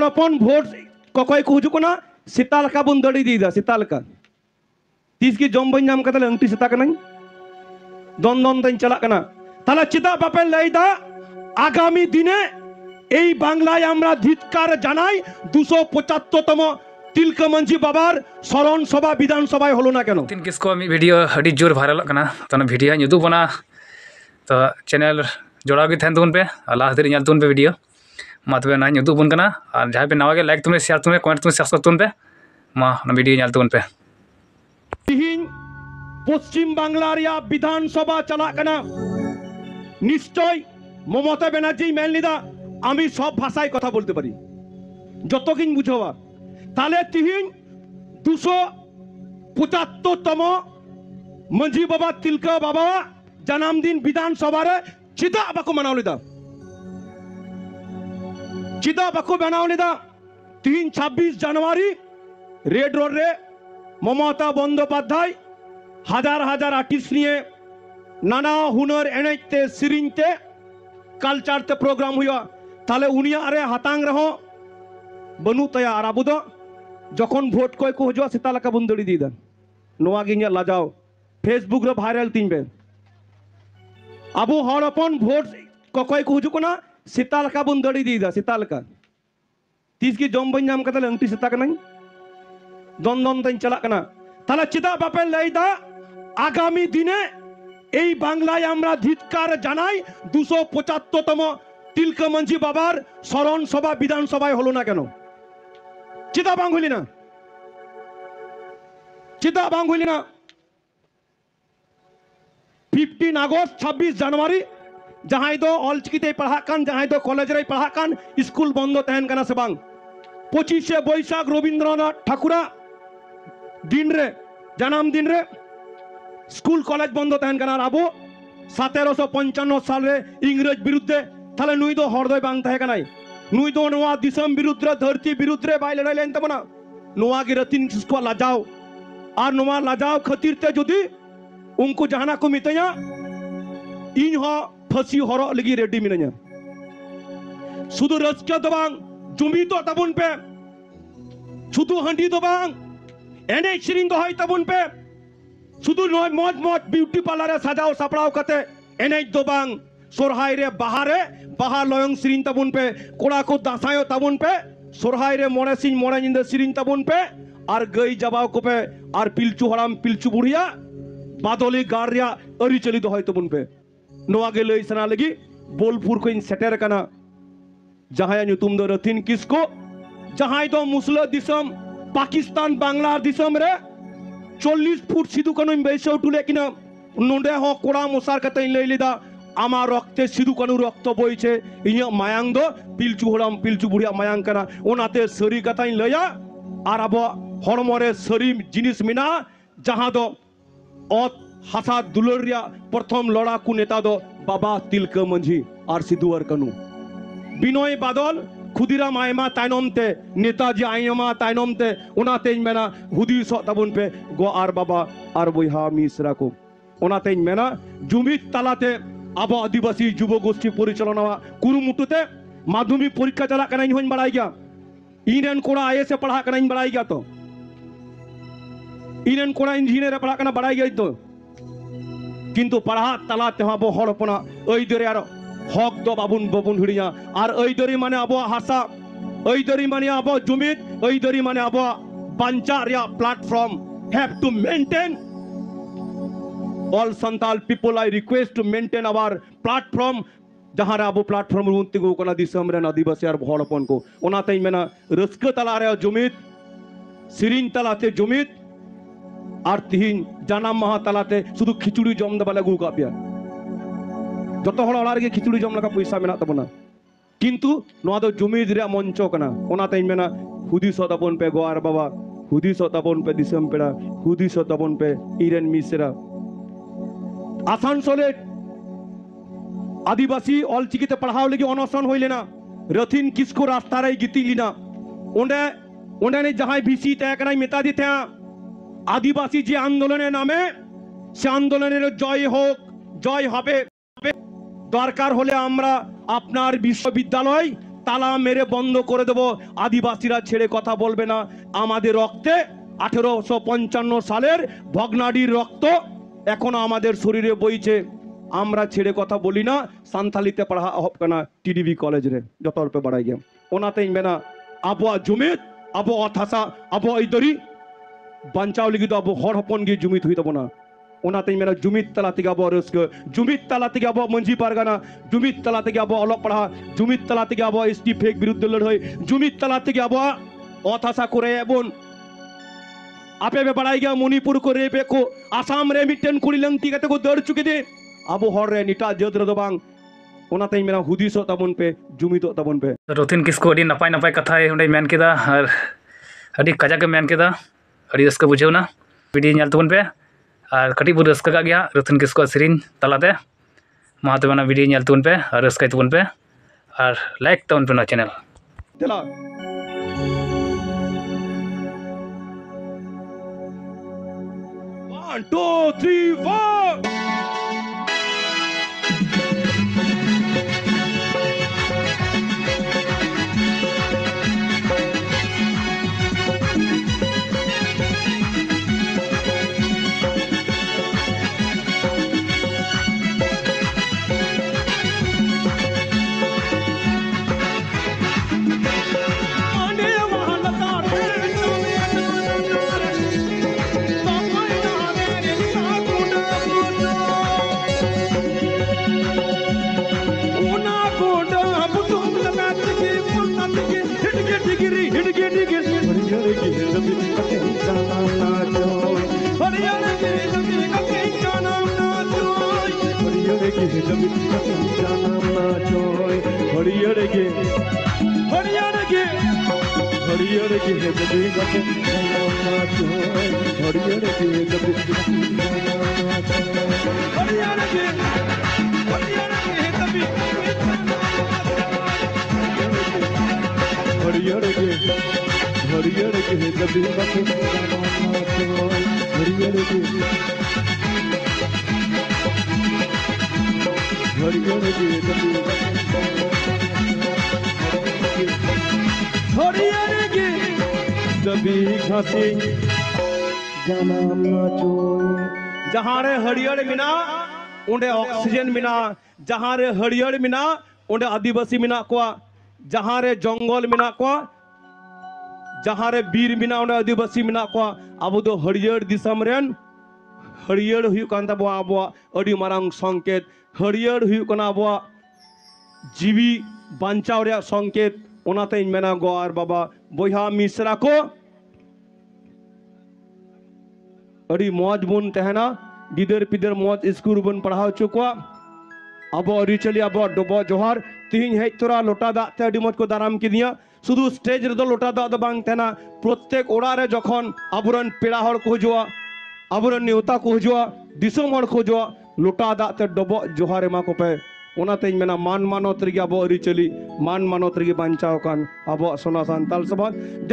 हड़पन vote ककय को हजुकना सेता लका बन दड़ी दी सेता लका तीस की जम बन नाम कतले अंगटी सेता कनाई दन दन तन चला कना ताला चिता बापे लैदा आगामी दिने এই বাংলায় আমরা ধিক্কার জানাই 275তম তিলকা মাঝি বাবার স্মরণ সভা বিধানসভায় হলো না কেন তিন কিসকো আমি ভিডিও আডি জোর ভাইরাল কানা তো ভিডিও নিদু বনা তো চ্যানেল জোড়াও গে থান তুন पे लास्ट दिन ñal तुन पे वीडियो मातबे ना निदु बन कना और जहां पे नवा के लाइक तुम शेयर तुम कमेंट तुम सब्सक्राइब तुन पे मा ना वीडियो ñal तुन पे তিহিন পশ্চিম বাংলা রিয়া বিধানসভা চালা কানা নিশ্চয় মমতা ব্যানার্জি মেনলিদা আমি সব ভাষায় কথা বলতে পারি যতক্ষণ বুঝবা তাহলে তিহিন 275তম মাঝি বাবা তিলকা বাবা জন্মদিন বিধানসভার চিতা বাকু মানাওলিদা চিতা বাকু বানাওলিদা 26 জানুয়ারি রেড রোড রে মমতা বন্দ্যোপাধ্যায় হাজার হাজার আর্টিস্ট নিয়ে নানা হুনর এনেতে সিরিংতে কালচারতে প্রোগ্রাম हुआ তাহলে উনি আরে হাতাং রহ বনু তয়া আর আবু দো যখন ভোট কয় কো হজুয়া সেতা লাকা বন্দড়ি দি দেন নোয়া গিয়া লাজাও ফেসবুক রে ভাইরাল তিনবে আবু হড়পন ভোট ককয় কো হজুক না সেতা লাকা বন্দড়ি দি দা সেতা লাকা তিস কি জম বন নাম কতলে अंगटी সেতা কানাই দন দন তন চলা কানা তাহলে চিতা বাপে লইদা আগামী দিনে এই বাংলায় আমরা ধিক্কার জানাই 275তম তিলকা মাঝি বাবার স্মরণ সভা বিধানসভায় হলো না কেন চিতা বাং হইলি না চিতা বাং হইলি না 15 আগস্ট 26 জানুয়ারি जहां दो অলচিকিতে পড়া কান जहां दो কলেজ রে পড়া কান স্কুল বন্ধ তেন কানা সে বাং 25 বৈশাখ রবীন্দ্রনাথ ঠাকুরা দিন রে জন্মদিন রে স্কুল কলেজ বন্ধ তেন কানা আবো 1755 সালে ইংরেজ বিরুদ্ধে তাহলে নুই তো হরদয় বাং তাহে কানাই নুই তো নোয়া দিশম বিরুদ্ধে ধরती বিরুদ্ধে বাই লড়াই লেন তবনা নোয়া কে রতিন কিসকো লাজাও আর নোয়া লাজাও খাতিরতে যদি उनको जहाना को मितया इन हो फसी हरो लगी रेडी मिनया सुदु रसका दबांग जुमी तो तबुन पे सुदु हंडी दबांग एने शिरिन तो है तबुन पे सुदु नय मौज मौज ब्यूटी पार्लर सजाओ सपड़ाओ कते एने दबांग सोरहाय रे बाहा लयंग शिरिन तबुन पे कोड़ा को दासायो तबुन पे सोरहाय रे मोड़े सिंह मोड़े निंद शिरिन तबुन पे और गई जबाव को पे और पिलचू हराम पिलचू बुढ़िया बादली गारिया अरी चली दो है तबुन पे नोआ के लई सना लगी बोलपुर को इन सेटर कना जहां तुम दो रथिन किसको जहां दो मुसला दिसम पाकिस्तान बांग्ला दिसम रे 40 फुट सिधु कनु बेसो टुले किना नोंडे हो कोड़ा मुसार कतई लई लिदा आमा रक्ते सिधु कनु रक्त बइछे इया मायांग दो पिलचु हराम पिलचु बुढ़िया मायांग कना ओनाते सरी कतई लया आर अब हरमरे सरी जिनिस मिना जहां दो और हासा दुलरिया प्रथम लड़ाकू नेता दो बाबा तिलका मांझी और सिद्धुवर कनु बिनय बादल खुदिराम आयमा ताइनमते नेताजी आयमा ताइनमते उनाते मेना हुदिस तबुन पे गो आर बाबा आर बहा मिश्रा को उनाते मेना जुमित तालाते अब आदिवासी युव गोष्ठी परिचालना कुरुमुटुते माध्यमिक परीक्षा चला कना इन बड़ाई गया इनन कोड़ा आए से पढ़ा कना इन बड़ाई गया तो इनन कोड़ा इंजीनियर पढ़ा कना बड़ाई गई तो किंतु पढ़ा तला तेहा बो हड़पना ओई दरे आर हक दो बाबुन बाबुन हुड़िया और ओई दरी माने अब हासा ओई दरी माने अब जुमित ओई दरी माने अब बांचा रिया platform have to maintain all Santal people I request to maintain our platform जहां रे अब प्लेटफॉर्म रुंती को कोना दिसम रे आदिवासी और हड़पन को ओनाते मेना रस्क तला रे जुमित सिरिन तलाते जुमित और तिहिन जानाम माहा तलाते शुद्ध खिचुड़ी जम दबा लगू का पिया जत हड़ ओड़ा रे खिचुड़ी जम लगा पैसा मेना तबना किंतु नोआ दो जुमिद रे मंचो कना ओनाते मेना हुदिस तबन पे गोआर बाबा हुदिस तबन पे दिसम पेड़ा हुदिस तबन पे इरेन मिश्रा आसानसोले आदिवासी अलचिकिते पढ़ाओ लगी अनशन होइले ना रथिन किसको रास्ता रे गितिली ना ओंडे ओंडे ने जहां बीसी तय कनाई मेता दी था आदिवासी जे आंदोलन नामे से आंदोलन जय होक जय हबे दरकार होले आमरा आपनार विश्वविद्यालय তালা মেরে বন্ধ করে দেবো, আদিবাসীরা ছেড়ে কথা বলবে না। আমাদের রক্তে 1855 সালের ভগ্নাডির রক্ত এখনো আমাদের শরীরে বইছে। আমরা ছেড়ে কথা বলি না। সান্থালিতে পড়া হব কানা টিডিবি কলেজ রে যত রূপে বাড়াই গেম ওনাতে মেনা আবো জুমিত আবো অথাসা আবো ইদরি বাঞ্চাও লিখিত আবো হর হপন গিয়ে জুমিত হইতে না। ওনাতে মেনা জুমিত তালা থেকে আবো রস্ক, জুমিত তালা থেকে আবো মঞ্জি পারগানা, জুমিত তালা থেকে আবো অলপ পড়া, জুমিত তালা থেকে আবো এসটি ফেক বিরুদ্ধে লড়াই, জুমিত তালা থেকে আবো অথাসা করে এবং আপে বাড়াই গিয়া মণিপুর को रेपे को आसाम रे मिटेन कुड़िलंग तिगते को दौड़ चुके थे अब हर रे निटा जद रे बांग ओनाते मेरा हुदिस तबन पे जुमित तबन पे रतिन किस्को अड़ी नपाय नपाय कथा उन्हें मेन केदा और अड़ी कजाक मेन केदा अड़ी रस्का बुझेवना वीडियो नेल तबन पे और कटी बुर रस्का का गया रतिन किस्को सेरिन तलाते मा तबना वीडियो नेल तबन पे और रस्का तबन पे और लाइक तबन पे ना चैनल चला 1 2 3 4 जहाँ रे हरियर मिना उन्हें ऑक्सीजन मिना, जहाँ रे हरियर मिना उन्हें आदिवासी मिना को, जहाँ रे जंगल मिना को, जहाँ रे बीर मिना उन्हें आदिवासी मिना को। अब तो हरियर दिसम रेन हरियर हुई कांता बो आबो अड़ी मारांग संकेत, हरियर हुई कना आबो जीवी बांचाव रे संकेत। ओनाते मेना गो आर बाबा बोहा मिश्रा को अड़ी मौज बन तहना गिदर पिदर मौज स्कूल बन पढ़ाओ चुका। अब अरिचली अब डबो जोहार तीन हेज तोरा लोटा दाते अड़ी मौज को दाराम की दिया शुद्ध स्टेज रे लोटा दा बांग तहना प्रत्येक ओड़ा रे जखन आबुरन पेड़ा हर को हजवा आबुरन नेवता को हजवा दिसम हर को हजवा लोटा दाते डबो जोहार एमा को पे ओनाते मेना मान मानत रे अब अरिचली मान मानत रे बांचाव कान अब सोना सांताल समाज।